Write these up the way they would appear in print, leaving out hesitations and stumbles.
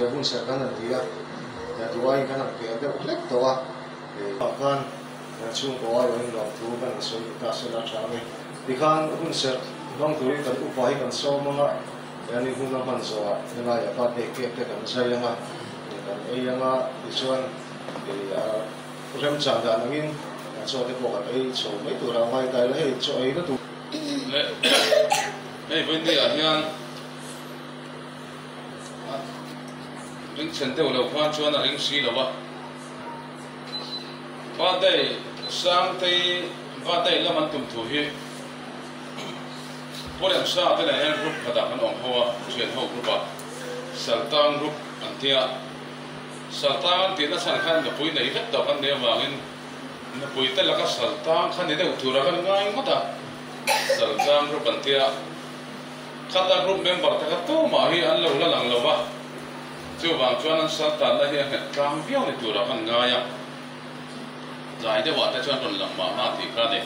ke hun sa kan dia ya duai kan ke de lek to a kan chung ko ai wen lo tu kan so ta se la cha me di kan hun sa bang tu kan upai kan so ma ya ni hun man so a na ya pa te ke kan sa ya ma kan e ya ma isuan rem chang da ngin cho te ko kan e so mai tu ra mai dai la he cho e na tu Hey, when they are young, ring sent to the one to ring seal of what day, something, what day, Lamantum to hear. What I'm starting a hand group, but I'm on Hoa, Chen Ho group, Sultan group, and Tia Sultan, Tina San, the point they get up and they were in the Puitella Sultan, candidate to Ragan Mata Sultan group and Tia. Kata group member tak tu mahi an lo lang lo ba, cuba cuan Sultan dah yang kampion itu rakan gaya, jadi dia buat cuan pun lama nanti kan deh.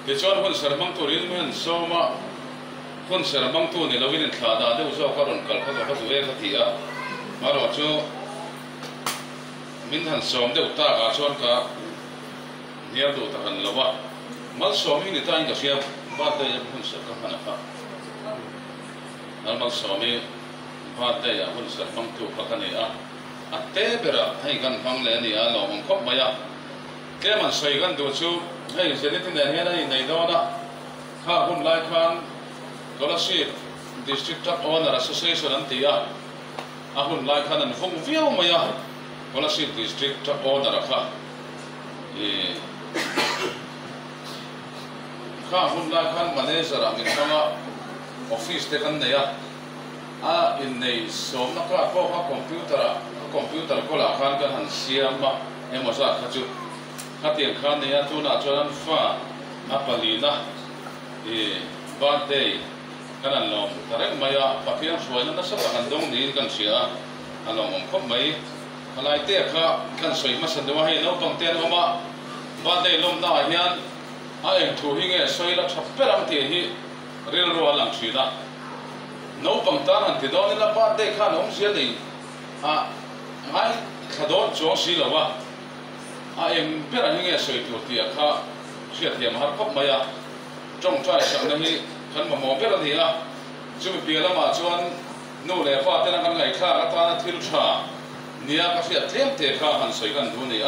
Kecuali pun serbang tu rilmen sama, pun serbang tu ni lawin kelada ada usaha karun kalau suwe ketia, malu cu minhan som dia utak cuan ka dia tu takan lo ba, mal som ini tak ingat siapa pada yang pun serbang mana ka. Almal suami pada ya pun serbang tu pakai ni ate bera hai kan bang le ni lo mengkop maya keman sai kan tu cu hai jadi tindak ni ada ni dona ha pun lai kan kalau si district owner association nanti ya ahun lai kan an fong view maya kalau si district owner ka pun lai kan manager amin sama office te kan ya in nei som na ka ko computer ko la kan han siam ma emosa ka chu ka tiang khan ne ya tu na chuan fa apalina birthday kan an lom tarek maya pakian suai na sa kan dong ni kan sia along om khop mai halai te kha kan soi ma san dewa hai no pang te no ma birthday lom na hian ai thu hi nge soi la thapperam te hi real ro lang chida no pang tan han ti don la ba de khan om sia dei mai khadon cho si lawa em pera hinge soi tu ti kha sia thiam har khop maya trong trai sang na hi kan ma mo pera ni la chu pi la ma chuan no le fa te na kan ngai kha ta na thil tha nia ka sia tlem te kha han soi kan du ni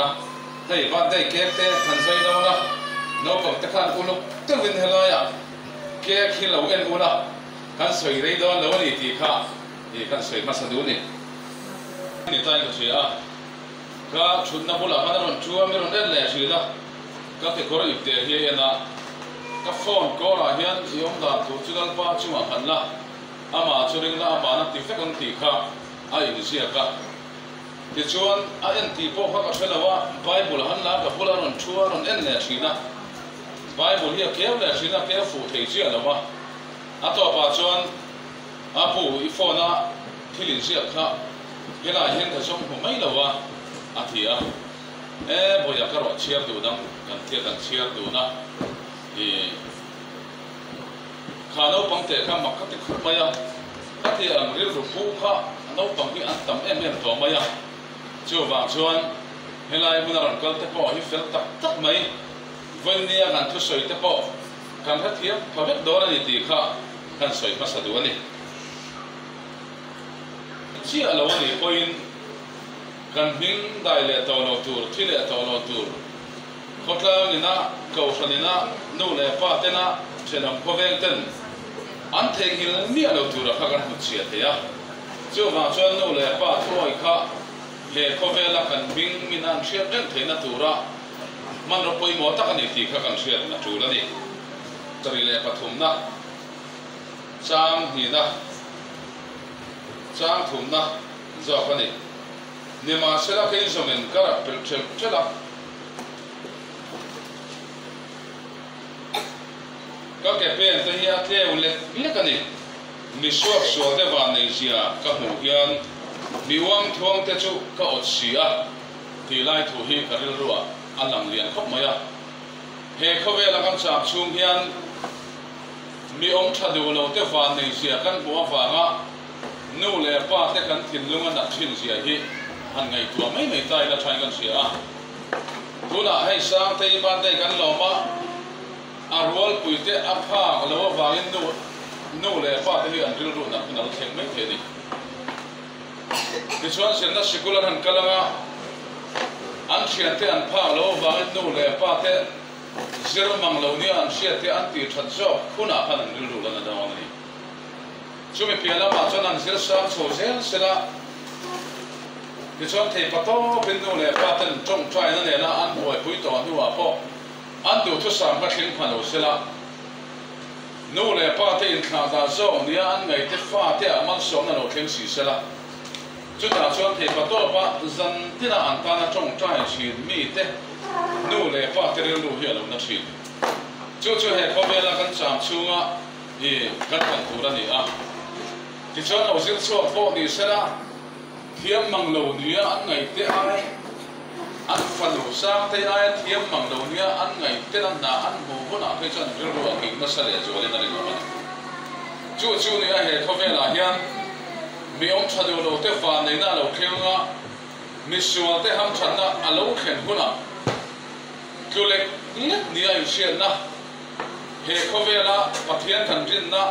hei ba de ke te han soi do na no pang te khan uluk te win helaya ke khilo en ula kan soi rei don lo ni ti kha kan soi ma sa du ni tai ka sia ka chunna bula ka ron chuam ron le si da ka te kor ip te hi ena ka phone ko la hian yom da tu chugal pa chuma khan la ama churing la ama na ti fe kan ti kha ai ni sia ka ti chuan a en ti po kha ka thelawa bible han la ka bula ron chua ron en le thina Bible here care le sina ke fu thei chi ala ma ato pa chuan apu I phone thilin sia kha yela hen ka som hu mai lawa athia boya ka ro chiar du dang kan tia kan chiar du na khano pang te kha mak ka ti khu maya ka ti ang ril ru pu kha no pang ki an tam em to maya chu wa chuan helai munaran kal te po hi fel tak tak maiวันนี้กันทุกส่วนที่พอการทัดเทียบพอเวกโดนนี่ตีข้ากันส่วนมาสะดวกนี่เชื่อเราวันนี้พอยินกันหิ้งได้เลยตัวเราตูร์ที่เลยตัวเราตูร์คนเรานี่นะเก่าคนนี้นะนู่นเลยป้าเต้นะเช่นพอเวกเต้นอันเทกิลนี่เราตูร์ข้ากันหุ่นเสียเทียเจ้ามาชวนนู่นเลยป้าทั่วอีกข้าเล่พอเวกละกันหิ้งมีนันเชื่อเรื่องเทนะตูระมันเราไปหมดตั้งแต่ที่ข้ากันเชื่อนะจูแล้วนี่จะเรียกปฐมนะจ้างหีนะจ้างถุมนะจอบกันนี่เนี่ยมาเสร็จแล้วก็ยิ่งสมัยก็รับเป็นเช่นละก็แก่เป็นตัวนี้เที่ยวเล็กกันนี่มีสวดได้วันในเสียก็หูเฮียนมีวังทวงเตจุก็อดเสียที่ไล่ถูฮีกันเรื่อยๆอันหลังเรียนครบไหมอ่ะเฮเขาเวลากันจับชุมเฮียนมีองค์ชาดูเราเที่ยววันในเสียกันบัวฝางอ่ะ nu le pa te kan thin lunga na thin sia hi an ngai tua mai tai la thain kan sia tuna hei sang te ban te kan lo ma arwal puite apha lo wangin nu le pa te hi an ril ru na kunal theng mai the ni tichuan sen na sikula han kalanga an thian te an pha lo wangin nu le pa te zero mang lo ni an sia te an ti that zo khuna khan an ril ru la na dawn ni chumi piala ma chuan an zir sang chho zel sela tichuan thei pato pin nu le pa ten chong trai na ne na an boi pui to nu a po an du thu sam ka thing phano sela nu le pa te in thla da zo ni an ngai te fa te amal som na lo theng si sela chu ta chuan thei pato pa zan tina an ta na chong trai chin mi te nu le pa te ril lu hi lo na chin chu he khomela kan cham chunga i kan thu ra ni a tichuan au zil chuak po ni sela thiam mang lo nia an ngai te ai an falu sang te ai thiam mang lo nia an ngai te na an bu huna pe chan ril ru a ki na sale zo le na ri ma chu ni a he khomela hian mi om thadu lo te fa nei na lo khenga mi sual te ham chan na a lo khen huna tulek ni ai sian na he khomela pathian kan rin na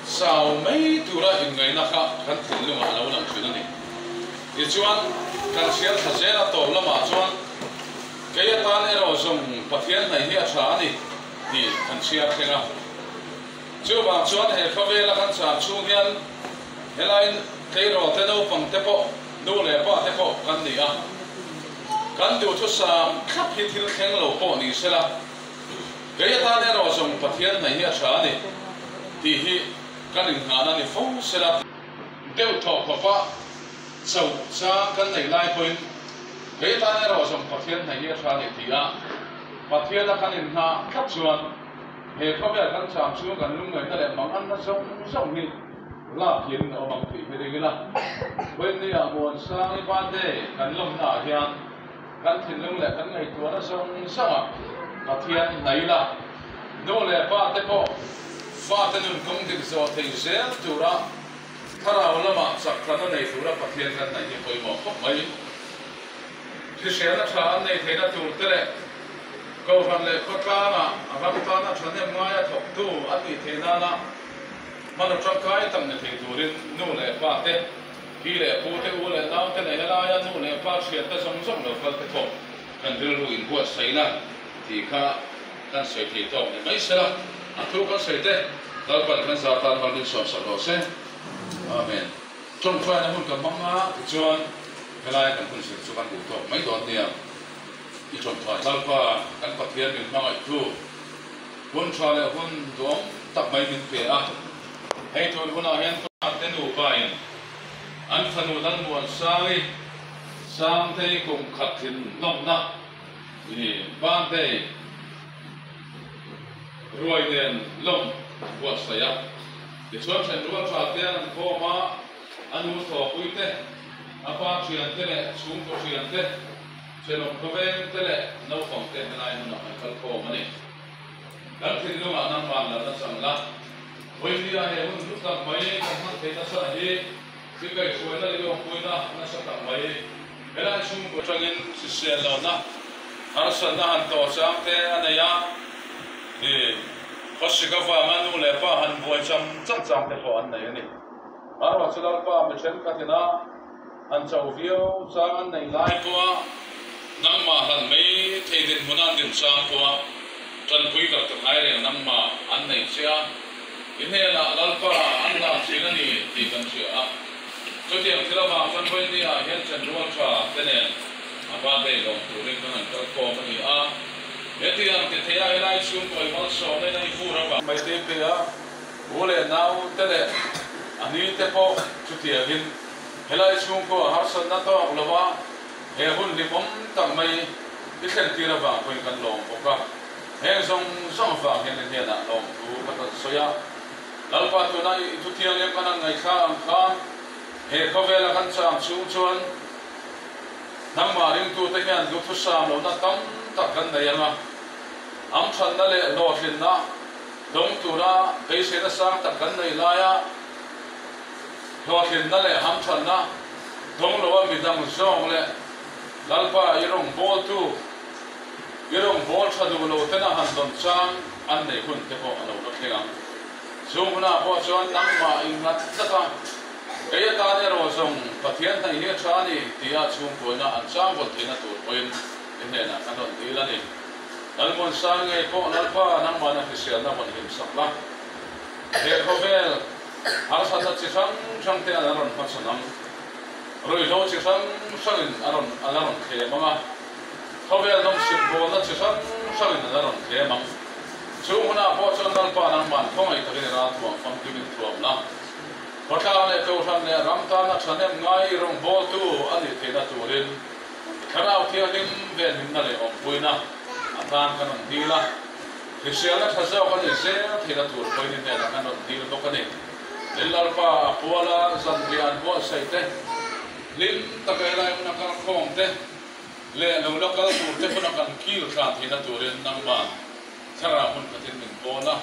sao mấy tura in ngày na kha kan thil luma lo lang thuna ni ti chuan kan sial tha zela to lama chuan ke tan ero zong pathian nei hi a tha ni ti kan sial khenga chu ba chuan he khavela kan cha chu hian helain ke ro te no pang te po nu le pa te po kan ni a kan du thu sam khap hi thil kheng lo po ni sela ke tan ero zong pathian nei hi a tha ni ti hi kan in ngana ni fo sela deu tho pa so cha kan nei lai point ke ta ne ro som pathian nei hi tha ni ti a pathian kan in na khap chuan he khawia kan cham chu kan lung ngai ta le mang an na song hi la phin o mang ti me ri la wen ni a mon sang i ba de kan lom na hian kan thin lung le kan ngai tu na song pathian nei la no le pa te po fa te nun kong dik zo thei zel tura thara lama sakna nei tura pathian kan nei hi poi mo khop mai thi shena tha an nei theina tur te le ko van le ko ta na avang ta na thane maya thok tu an ni theina na manu tangkai tam ne thei turin nu le pa te hi le pu te u le naw te nei la ya nu le pa thriat ta song song lo fal te thok kan dil ru in buat sai na ti kha kan sai thi to ne mai sela thu kan sai te dal pan kan sa tan hal din som sa lo se amen trong phai na hun ka manga chuan helai kan kun se chu kan du to mai don nia i trong phai dal pa kan pathian min mangai thu hun thra le hun dom tak mai min pe a hei thon huna hian ta te nu pain an phanu dal muan sai sang te kum khat thin nom na ni ban te ruai nen lom buat saya di chuan chen ruang cha te an ko ma anu tho pui te apa chian te le chung ko chian te chelom ko ven te le no phong te nai nu na kal ko ma ni kan thin lu ma nan man la na sang la oi ni a he hun lu ta mai kan han te ta sa hi si kai chuan na lo pui na sa ta mai ela chung ko changin si se lo na ar san na han to sang te anaya khosika fa manu le pa han boi cham te po an nei ani arwa chulal pa me chen ka tina an chau vio chang an nei lai po nang ma han mei thei din munan din chang po chan pui ka ta ai re nang ma an nei sia in he la lal pa an la chin ani ti kan sia a chu tiang thila ma chan boi ni a hian chen ruang cha te ne apa de lo tu ring kan ka ko ma ni a Yeti ang tithaya helai chung koi mal so nei nei fu ra ba mai te pe a ole nau te le ani te po chuti agin helai chung ko har san na to lova he hun li bom tam mai i khen ti ra ba koi kan long ko ka he song fa hen ne na long tu ka ta so ya lal pa tu na i tu tiang yang kan ngai kha ang kha he ko vela kan chang chung chuan nang ma ring tu te hian lu thu sam lo na tam tak kan nei anga am than na le lo thin na dong tu na pe se na sang tak kan nei la ya thọ thiên đó là ham chân na thong lo mi dang zong le lalpa irong bol tu irong bol thadu lo tena han don chang an nei hun te ko alo lo thenga zung na po chuan nang ma in nat taka kaya ta ne ro zong pathian thai hi chani tia chung ko na an chang bol thina tu poin ne na kan don dila ni almon sang ngai ko lalpa nang ma na hisial na mon him sakla he khovel har sa ta chi sang te aron pasanam rồi lo chi sang in aron khe manga khovel dom simbol na chi sang in aron khe mang chu huna po chon lalpa nang man thong ai takin ra tu fam kimin tuam na Kota ne to san ne ramta na chanem ngai rong bol tu ani thena turin kharau thianin ven him na le om puina atan kan dila hisiala thasa kan se thena tur poin ne na kan dil to kan lalpa puala zandian bo saite lim takela na kan khong te le lo lokal tur te ko na kan kil kha thena turin nang ma thara hun katin min bona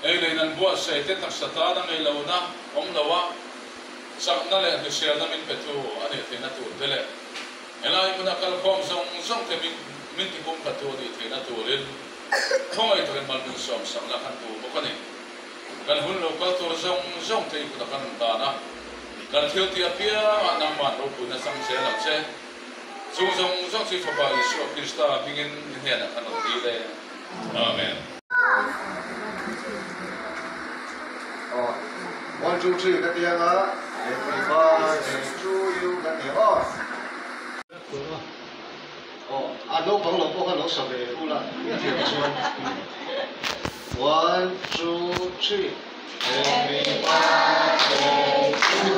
ei le nan bo saite tak sata na ngai lo na om lawa sakna le hisiala min petu ani thena tur te le elai mun akal khom zong te min ti bum ka tu ni thena turin thoi to mal bin som sakla kan tu bo kan kan hun lo ka tur zong te ku kan ta na kan thiu ti apia nang man ro ku na sang se la che zong si fa ba isu krista bingin ne na kan di le amen 1 2 3 cái tiếng á everybody to you cái tiếng ó anh đâu bằng lộc có lộc sập về u là 1 2 3 everybody to you